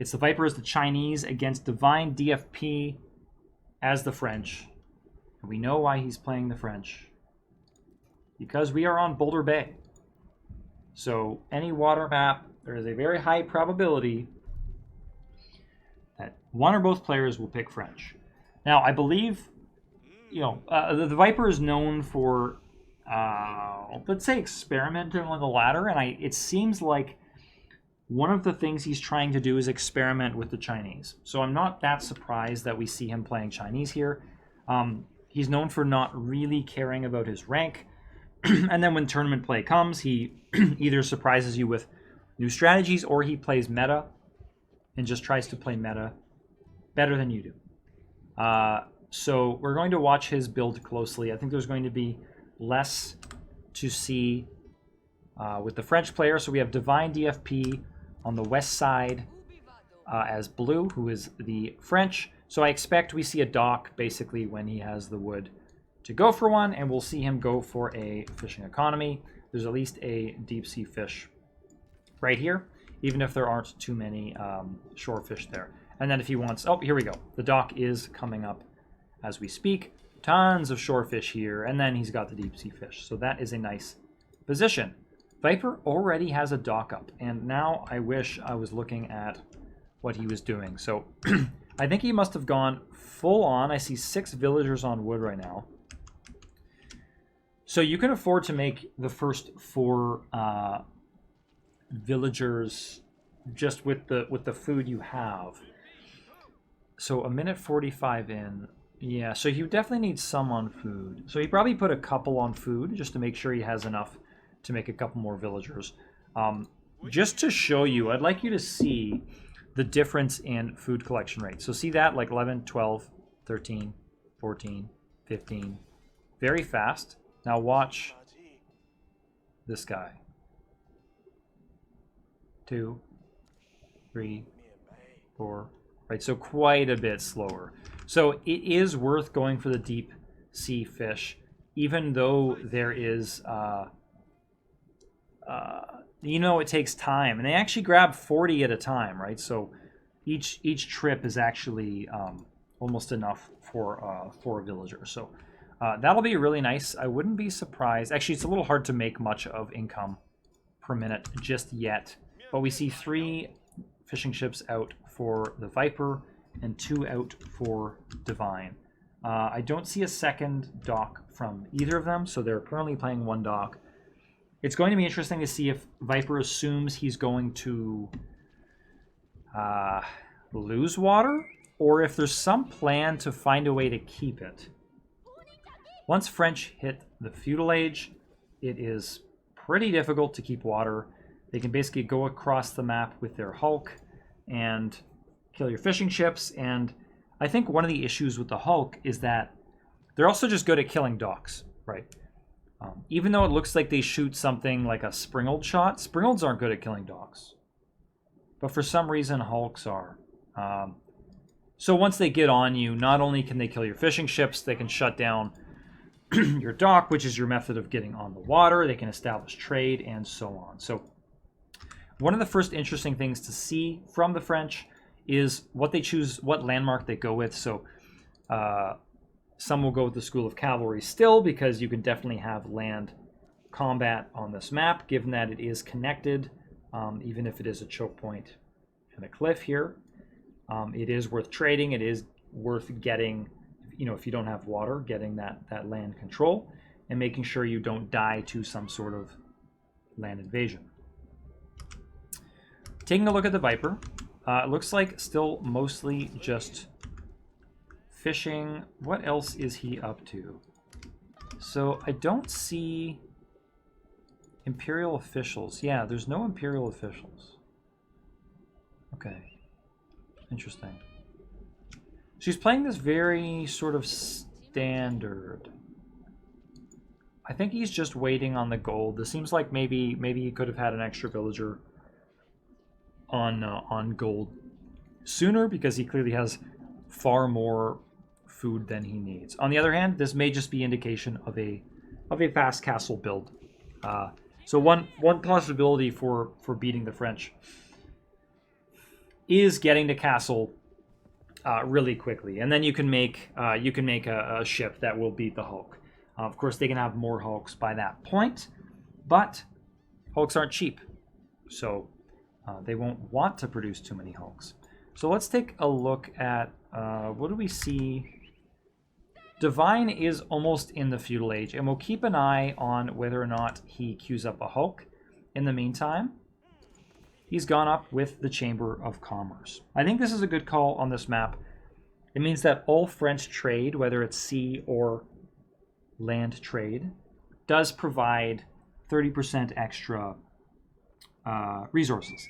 It's the Viper as the Chinese against DivineDFP as the French. And we know why he's playing the French. Because we are on Boulder Bay. So any water map, there is a very high probability that one or both players will pick French. Now, I believe, the Viper is known for, let's say, experimenting on the ladder, and it seems like one of the things he's trying to do is experiment with the Chinese. So I'm not that surprised that we see him playing Chinese here. He's known for not really caring about his rank. And then when tournament play comes, he either surprises you with new strategies or he plays meta and just tries to play meta better than you do. So we're going to watch his build closely. I think there's going to be less to see with the French player. So we have DivineDFP on the west side as blue, who is the French. So I expect we see a dock basically when he has the wood to go for one, and we'll see him go for a fishing economy. There's at least a deep sea fish right here, even if there aren't too many shore fish there. And then if he wants, oh, here we go. The dock is coming up as we speak. Tons of shore fish here, and then he's got the deep sea fish. So that is a nice position. Viper already has a dock up, and now I wish I was looking at what he was doing. So I think he must have gone full on. I see 6 villagers on wood right now. So you can afford to make the first 4 villagers just with the food you have. So a minute 45 in. Yeah, so you definitely need some on food. So he probably put a couple on food just to make sure he has enough to make a couple more villagers. Just to show you, I'd like you to see the difference in food collection rate. So see that, like 11, 12, 13, 14, 15. Very fast. Now watch this guy. 2, 3, 4. Right, so quite a bit slower. So it is worth going for the deep sea fish, even though there is, it takes time. And they actually grab 40 at a time, right? So each trip is actually almost enough for a villager. So that'll be really nice. I wouldn't be surprised. Actually, it's a little hard to make much of income per minute just yet. But we see 3 fishing ships out for the Viper and 2 out for Divine. I don't see a second dock from either of them, so they're currently playing 1 dock. It's going to be interesting to see if Viper assumes he's going to lose water, or if there's some plan to find a way to keep it. Once French hit the feudal age, it is pretty difficult to keep water. They can basically go across the map with their Hulk and kill your fishing ships. And I think one of the issues with the Hulk is that they're also just good at killing docks, right? Even though it looks like they shoot something like a Springald shot, Springalds aren't good at killing docks. But for some reason, Hulks are. So once they get on you, not only can they kill your fishing ships, they can shut down your dock, which is your method of getting on the water. They can establish trade and so on. So one of the first interesting things to see from the French is what they choose, what landmark they go with. So some will go with the School of Cavalry still, because you can definitely have land combat on this map, given that it is connected, even if it is a choke point and a cliff here. It is worth trading. It is worth getting, if you don't have water, getting that land control and making sure you don't die to some sort of land invasion. Taking a look at the Viper, it looks like still mostly just fishing. What else is he up to? So I don't see Imperial officials. Yeah, there's no Imperial officials. Okay. Interesting. She's playing this very sort of standard. I think he's just waiting on the gold. This seems like maybe he could have had an extra villager on gold sooner, because he clearly has far more food than he needs. On the other hand, this may just be indication of a fast castle build. So one possibility for beating the French is getting to castle really quickly, and then you can make a ship that will beat the Hulk. Of course, they can have more Hulks by that point, but Hulks aren't cheap, so they won't want to produce too many Hulks. So let's take a look at what do we see. Divine is almost in the feudal age, and we'll keep an eye on whether or not he queues up a Hulk. In the meantime, he's gone up with the Chamber of Commerce. I think this is a good call on this map. It means that all French trade, whether it's sea or land trade, does provide 30% extra resources.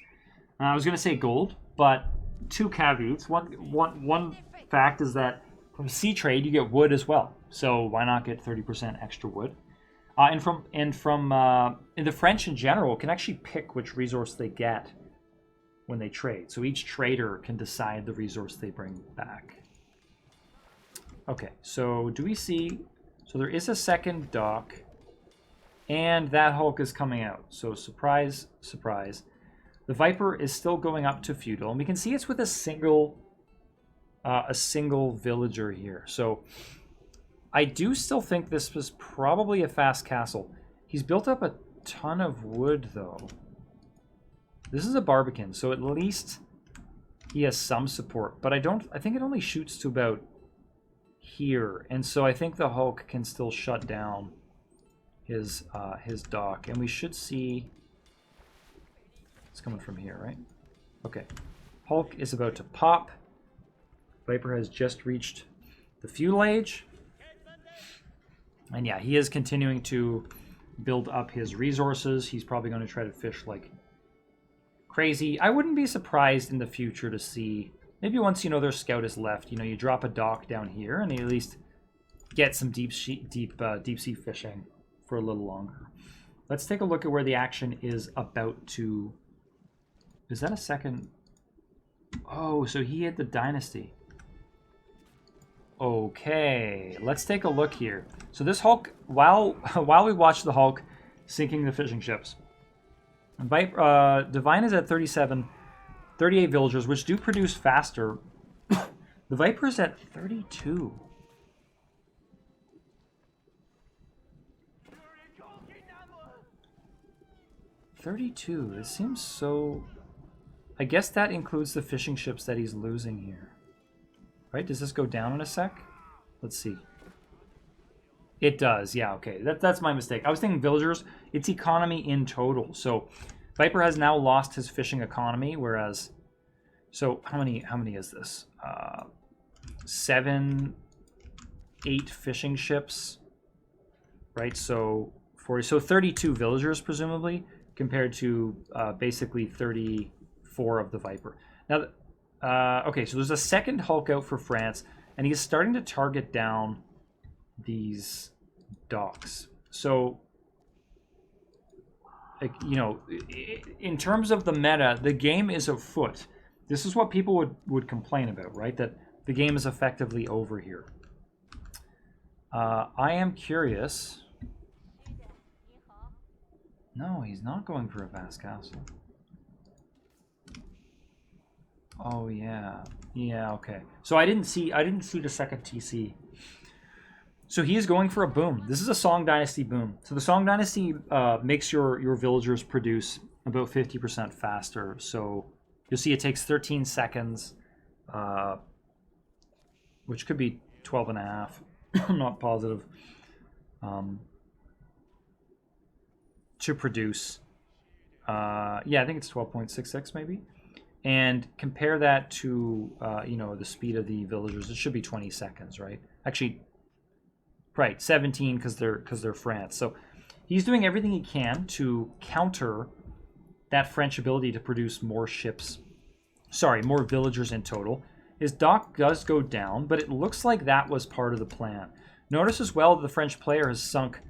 I was going to say gold, but two caveats. One fact is that from sea trade, you get wood as well. So why not get 30% extra wood? And the French in general can actually pick which resource they get when they trade. So each trader can decide the resource they bring back. Okay, so do we see... So there is a second dock, and that Hulk is coming out. So surprise, surprise. The Viper is still going up to feudal, and we can see it's with a single villager here. So I do still think this was probably a fast castle. He's built up a ton of wood, though. This is a Barbican, so at least he has some support. But I think it only shoots to about here, and so I think the Hulk can still shut down his dock, and we should see it's coming from here, right? Okay, Hulk is about to pop. Viper has just reached the feudal age, and yeah, he is continuing to build up his resources. He's probably going to try to fish like crazy. I wouldn't be surprised in the future to see, maybe once their scout is left, you drop a dock down here and they at least get some deep sea fishing for a little longer. Let's take a look at where the action is about to... Is that a second? Oh, so he hit the dynasty. Okay, let's take a look here. So this Hulk, while we watch the Hulk sinking the fishing ships, Divine is at 37, 38 villagers, which do produce faster. The Viper is at 32. It seems so... I guess that includes the fishing ships that he's losing here. Right? Does this go down in a sec? Let's see. It does. Yeah, okay. That's my mistake. I was thinking villagers. It's economy in total. So Viper has now lost his fishing economy, whereas... So how many is this? 7, 8 fishing ships. Right? So 40. So 32 villagers, presumably, compared to basically 34 of the Viper. Now... okay, so there's a second Hulk out for France, and he's starting to target down these docks. So, like, in terms of the meta, the game is afoot. This is what people would complain about, right? That the game is effectively over here. I am curious. No, he's not going for a vast castle. Oh yeah, okay. So I didn't see the second TC. So he is going for a boom. This is a Song Dynasty boom. So the Song Dynasty makes your villagers produce about 50% faster. So you'll see it takes 13 seconds, which could be 12 and a half. I'm not positive. To produce. Yeah, I think it's 12.66 maybe. And compare that to, the speed of the villagers. It should be 20 seconds, right? Actually, right, 17 because they're France. So he's doing everything he can to counter that French ability to produce more ships. Sorry, more villagers in total. His dock does go down, but it looks like that was part of the plan. Notice as well that the French player has sunk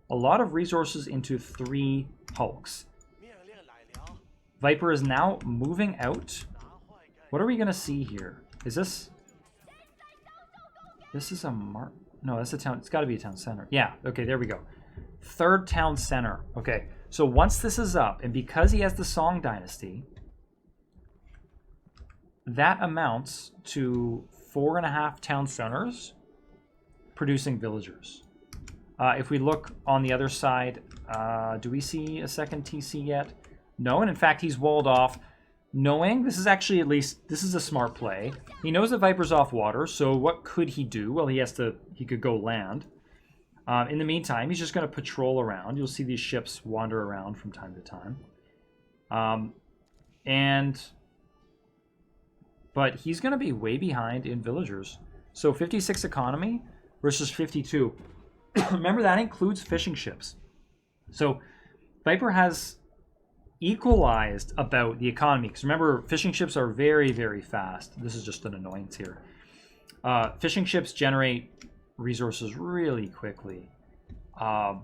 a lot of resources into 3 Hulks. Viper is now moving out. What are we going to see here? Is this... This is a No, that's a town. It's got to be a town center. Yeah, okay, there we go. 3rd town center. Okay, so once this is up, and because he has the Song Dynasty, that amounts to 4.5 town centers producing villagers. If we look on the other side, do we see a second TC yet? No, and in fact, he's walled off, knowing this is actually, at least, this is a smart play. He knows that Viper's off water, so what could he do? Well, he could go land. In the meantime, he's just going to patrol around. You'll see these ships wander around from time to time. But he's going to be way behind in villagers. So 56 economy versus 52. Remember, that includes fishing ships. So Viper has equalized about the economy. Because remember, fishing ships are very, very fast. This is just an annoyance here. Fishing ships generate resources really quickly. But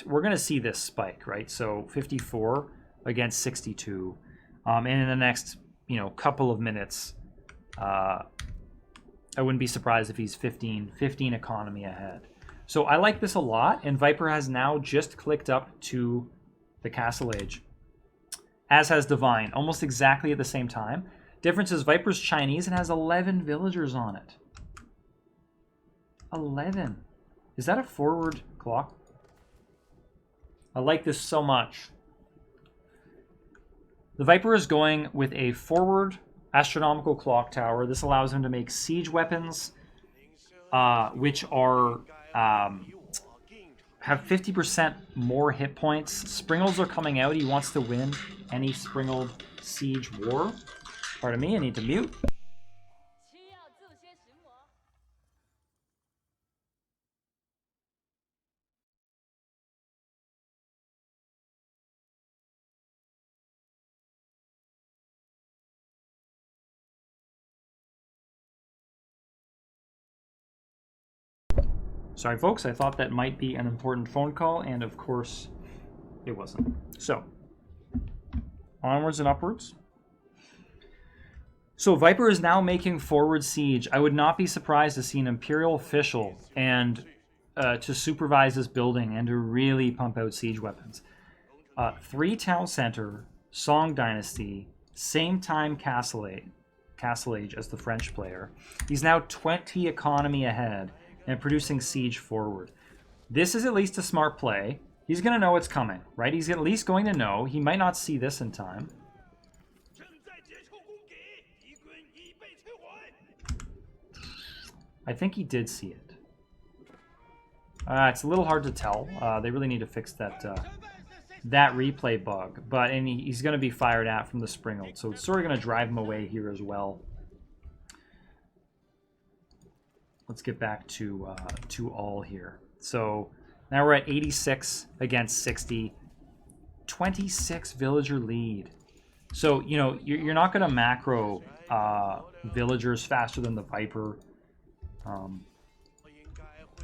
we're going to see this spike, right? So 54 against 62. And in the next, couple of minutes, I wouldn't be surprised if he's 15 economy ahead. So I like this a lot, and Viper has now just clicked up to the Castle Age, as has Divine, almost exactly at the same time. Difference is Viper's Chinese and has 11 villagers on it. 11. Is that a forward clock? I like this so much. The Viper is going with a forward astronomical clock tower. This allows him to make siege weapons, which are have 50% more hit points. Springolds are coming out. He wants to win any Springold siege war. Pardon me, I need to mute. Sorry, folks, I thought that might be an important phone call, and of course, it wasn't. So, onwards and upwards. So, Viper is now making forward siege. I would not be surprised to see an Imperial official and to supervise this building and to really pump out siege weapons. 3 town center, Song Dynasty, same time Castle Age as the French player. He's now 20 economy ahead and producing siege forward. This is at least a smart play. He's going to know it's coming, right? He's at least going to know. He might not see this in time. I think he did see it. It's a little hard to tell. They really need to fix that replay bug. And he's going to be fired at from the Springold, so it's sort of going to drive him away here as well. Let's get back to all here. So now we're at 86 against 60. 26 villager lead. So, you're not going to macro villagers faster than the Viper.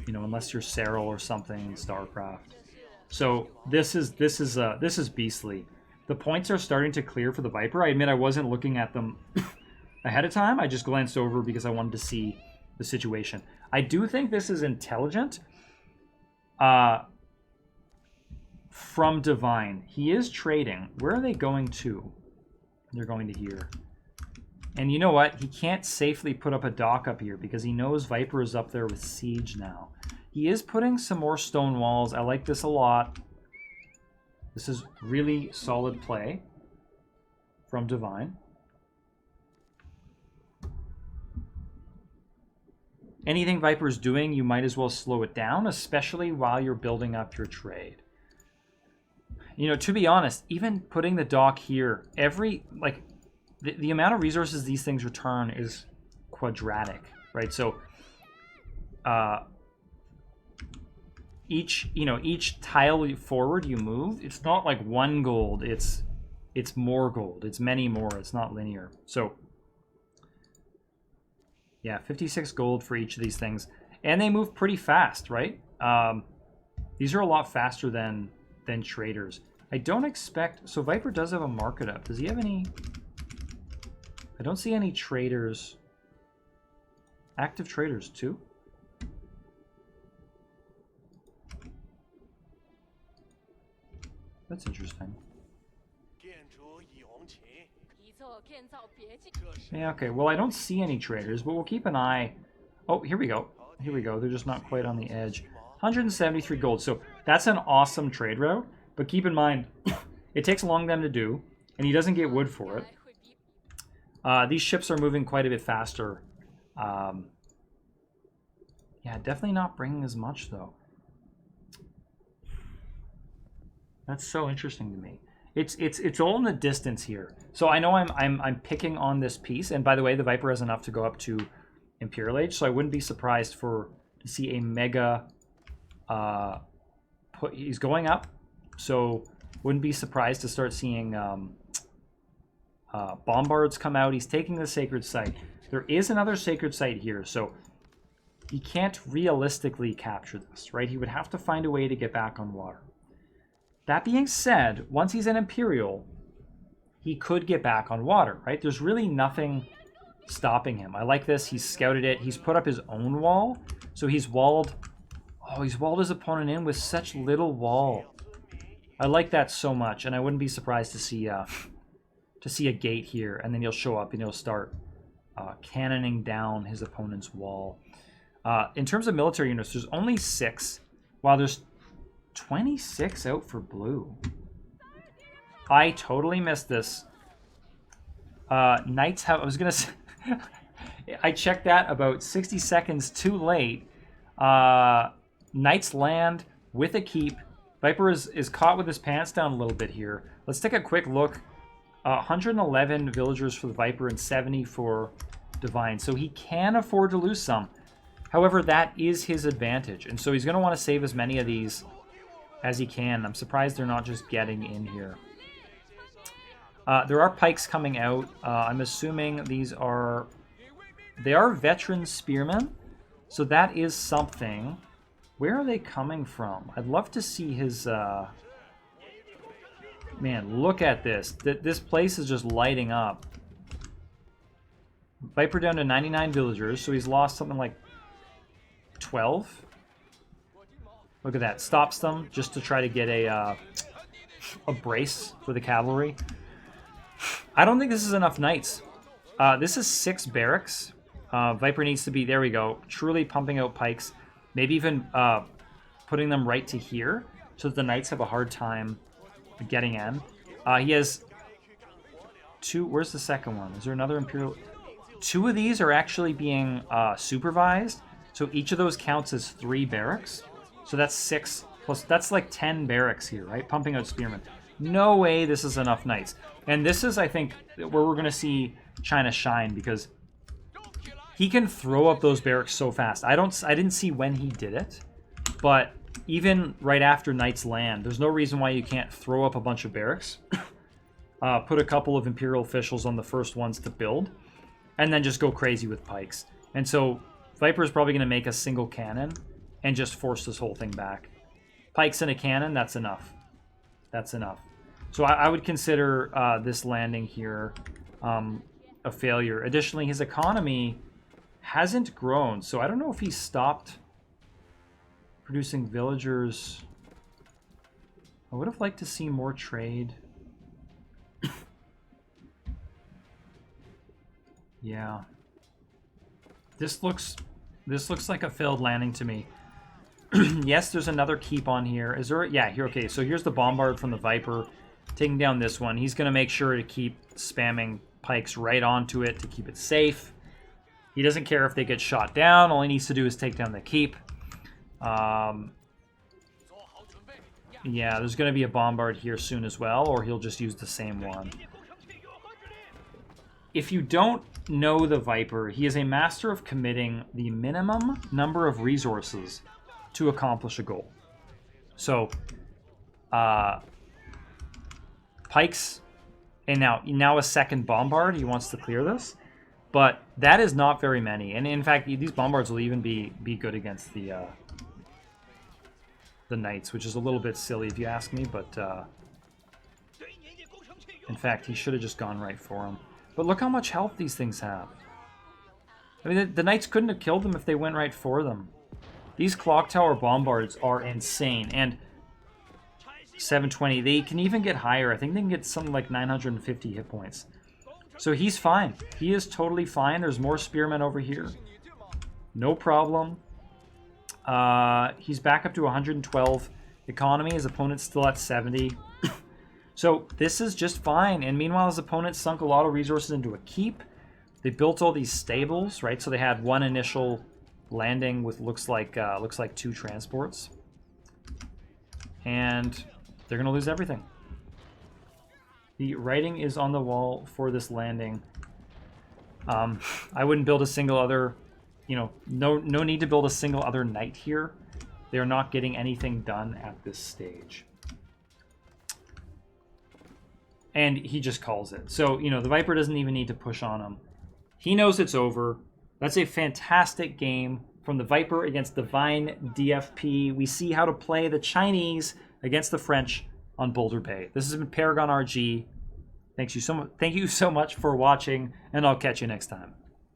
Unless you're Cyril or something in StarCraft. So this is beastly. The points are starting to clear for the Viper. I admit I wasn't looking at them ahead of time. I just glanced over because I wanted to see the situation. I do think this is intelligent from Divine. He is trading. Where are they going to? They're going to here. And you know what? He can't safely put up a dock up here because he knows Viper is up there with siege now. He is putting some more stone walls. I like this a lot. This is really solid play from Divine. Anything Viper's doing, you might as well slow it down, especially while you're building up your trade. To be honest, even putting the dock here, the amount of resources these things return is quadratic, right? So each tile forward you move, it's not like 1 gold, it's more gold, it's many more, it's not linear. So yeah, 56 gold for each of these things. And they move pretty fast, right? These are a lot faster than traders. I don't expect... So Viper does have a market up. Does he have any... I don't see any traders. Active traders, too? That's interesting. Yeah, okay. Well, I don't see any traders, but we'll keep an eye. Oh, here we go. Here we go. They're just not quite on the edge. 173 gold. So that's an awesome trade route. But keep in mind, it takes long them to do, and he doesn't get wood for it. These ships are moving quite a bit faster. Yeah, definitely not bringing as much, though. That's so interesting to me. It's all in the distance here. So I know I'm picking on this piece, and by the way, the Viper has enough to go up to Imperial Age, so I wouldn't be surprised to see a mega he's going up, so wouldn't be surprised to start seeing bombards come out. He's taking the sacred site. There is another sacred site here, so he can't realistically capture this, right? He would have to find a way to get back on water. That being said, once he's in Imperial, he could get back on water, right? There's really nothing stopping him. I like this. He's scouted it. He's put up his own wall. So he's walled... Oh, he's walled his opponent in with such little wall. I like that so much, and I wouldn't be surprised to see a gate here, and then he'll show up and he'll start cannoning down his opponent's wall. In terms of military units, there's only 6, while there's 26 out for blue. I totally missed this. Knights have... I was going to say... I checked that about 60 seconds too late. Knights land with a keep. Viper is caught with his pants down a little bit here. Let's take a quick look. 111 villagers for the Viper and 70 for Divine. So he can afford to lose some. However, that is his advantage. And so he's going to want to save as many of these as he can. I'm surprised they're not just getting in here. There are pikes coming out. I'm assuming these are... They are veteran spearmen. So that is something. Where are they coming from? I'd love to see his... Man, look at this. This place is just lighting up. Viper down to 99 villagers, so he's lost something like 12. Look at that. Stops them just to try to get a brace for the cavalry. I don't think this is enough knights. This is 6 barracks. Viper needs to be, there we go, truly pumping out pikes. Maybe even putting them right to here so that the knights have a hard time getting in. He has 2, where's the second one? Is there another Imperial? 2 of these are actually being supervised. So each of those counts as 3 barracks. So that's 6 plus, that's like 10 barracks here, right? Pumping out spearmen. No way this is enough knights. And this is, I think, where we're going to see China shine, because he can throw up those barracks so fast. I didn't see when he did it, but even right after knights land, there's no reason why you can't throw up a bunch of barracks, put a couple of Imperial officials on the first ones to build, and then just go crazy with pikes. And so Viper is probably going to make a single cannon and just force this whole thing back. Pikes and a cannon, that's enough. That's enough. So I would consider this landing here a failure. Additionally, his economy hasn't grown, so I don't know if he stopped producing villagers. I would have liked to see more trade. Yeah. This looks like a failed landing to me. Yes, there's another keep on here. Is there? Yeah, here. Okay, so here's the bombard from the Viper, taking down this one. He's going to make sure to keep spamming pikes right onto it to keep it safe. He doesn't care if they get shot down. All he needs to do is take down the keep. Yeah, there's going to be a bombard here soon as well, or he'll just use the same one. If you don't know the Viper, he is a master of committing the minimum number of resources to accomplish a goal. So, pikes, and now a second bombard. He wants to clear this, but that is not very many. And in fact, these bombards will even be good against the knights, which is a little bit silly if you ask me. But in fact, he should have just gone right for him. But look how much health these things have. I mean, the knights couldn't have killed them if they went right for them. These clock tower bombards are insane. And 720, they can even get higher. I think they can get something like 950 hit points. So he's fine. He is totally fine. There's more spearmen over here. No problem. He's back up to 112 economy. His opponent's still at 70. So this is just fine. And meanwhile, his opponent sunk a lot of resources into a keep. They built all these stables, right? So they had one initial landing with looks like 2 transports. And they're going to lose everything. The writing is on the wall for this landing. I wouldn't build a single other, you know, no need to build a single other knight here. They're not getting anything done at this stage. And he just calls it. So, you know, the Viper doesn't even need to push on him. He knows it's over. That's a fantastic game from the Viper against DivineDFP. We see how to play the Chinese against the French on Boulder Bay. This has been Paragon RG. Thank you so much for watching, and I'll catch you next time.